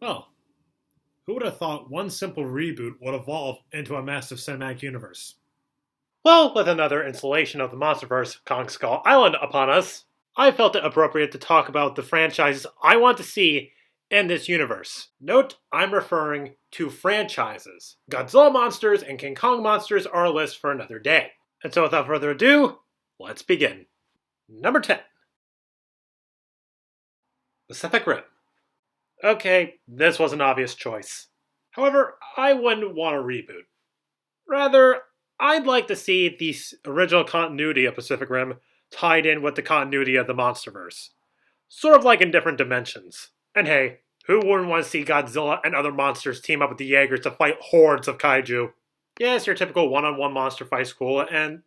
Well, who would have thought one simple reboot would evolve into a massive cinematic universe? Well, with another installation of the MonsterVerse Kong Skull Island upon us, I felt it appropriate to talk about the franchises I want to see in this universe. Note, I'm referring to franchises. Godzilla monsters and King Kong monsters are a list for another day. And so without further ado, let's begin. Number 10. Pacific Rim. Okay, this was an obvious choice. However, I wouldn't want a reboot. Rather, I'd like to see the original continuity of Pacific Rim tied in with the continuity of the MonsterVerse. Sort of like in different dimensions. And hey, who wouldn't want to see Godzilla and other monsters team up with the Jaegers to fight hordes of kaiju? Yes, your typical one-on-one monster fight's cool, and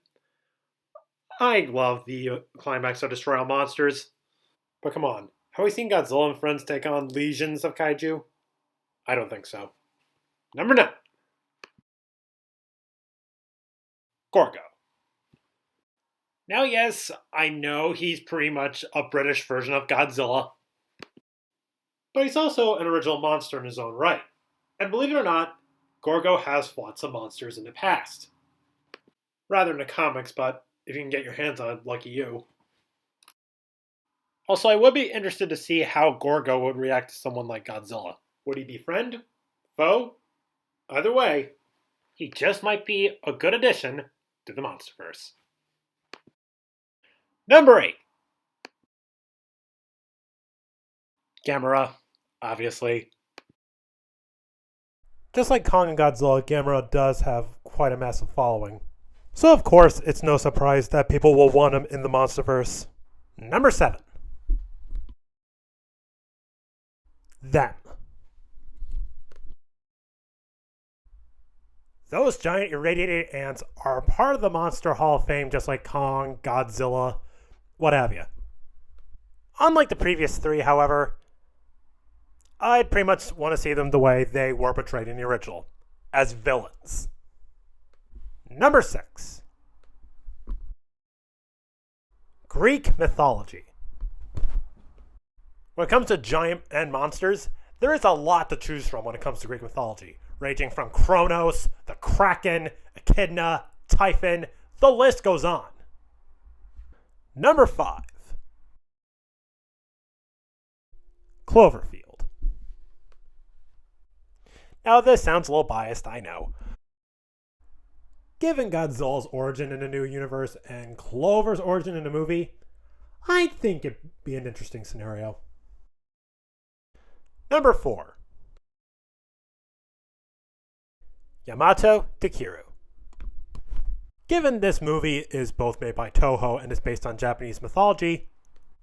I love the climax of Destroy All Monsters. But come on, have we seen Godzilla and friends take on legions of kaiju? I don't think so. Number 9. Gorgo. Now, yes, I know he's pretty much a British version of Godzilla, but he's also an original monster in his own right. And believe it or not, Gorgo has fought some monsters in the past. Rather in the comics, but if you can get your hands on it, lucky you. Also, I would be interested to see how Gorgo would react to someone like Godzilla. Would he be friend? Foe? Either way, he just might be a good addition to the MonsterVerse. Number 8. Gamera, obviously. Just like Kong and Godzilla, Gamera does have quite a massive following. So of course, it's no surprise that people will want him in the MonsterVerse. Number 7. Them. Those giant irradiated ants are part of the Monster Hall of Fame just like Kong, Godzilla, what have you. Unlike the previous 3, however, I'd pretty much want to see them the way they were portrayed in the original, as villains. Number 6. Greek mythology. When it comes to giant and monsters, there is a lot to choose from when it comes to Greek mythology, ranging from Kronos, the Kraken, Echidna, Typhon, the list goes on. Number 5. Cloverfield. Now this sounds a little biased, I know. Given Godzilla's origin in the new universe and Clover's origin in the movie, I think it'd be an interesting scenario. Number 4. Yamato Takeru. Given this movie is both made by Toho and is based on Japanese mythology,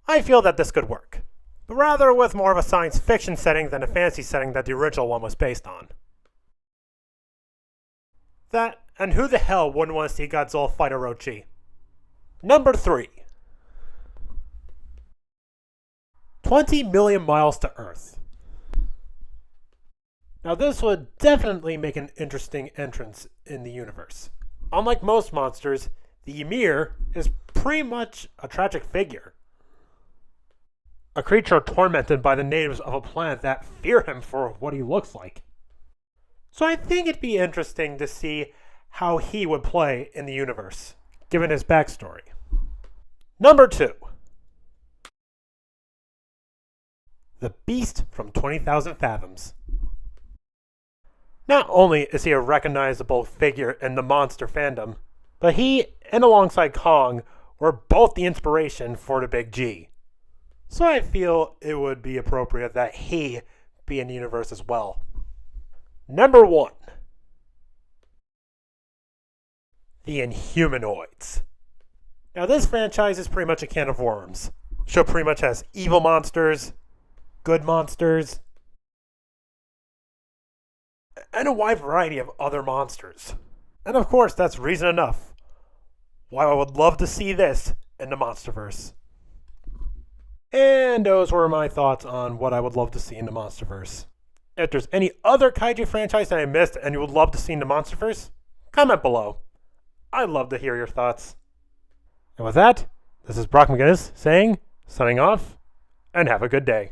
I feel that this could work, but rather with more of a science fiction setting than a fantasy setting that the original one was based on. That, and who the hell wouldn't want to see Godzilla fight Orochi? Number 3. 20 million miles to Earth. Now this would definitely make an interesting entrance in the universe. Unlike most monsters, the Ymir is pretty much a tragic figure. A creature tormented by the natives of a planet that fear him for what he looks like. So I think it'd be interesting to see how he would play in the universe, given his backstory. Number 2. The Beast from 20,000 Fathoms. Not only is he a recognizable figure in the monster fandom, but he, and alongside Kong, were both the inspiration for the Big G. So I feel it would be appropriate that he be in the universe as well. Number 1. The Inhumanoids. Now this franchise is pretty much a can of worms. The show pretty much has evil monsters, good monsters, and a wide variety of other monsters. And of course, that's reason enough why I would love to see this in the MonsterVerse. And those were my thoughts on what I would love to see in the MonsterVerse. If there's any other kaiju franchise that I missed and you would love to see in the MonsterVerse, comment below. I'd love to hear your thoughts. And with that, this is Brock McGinnis saying, signing off, and have a good day.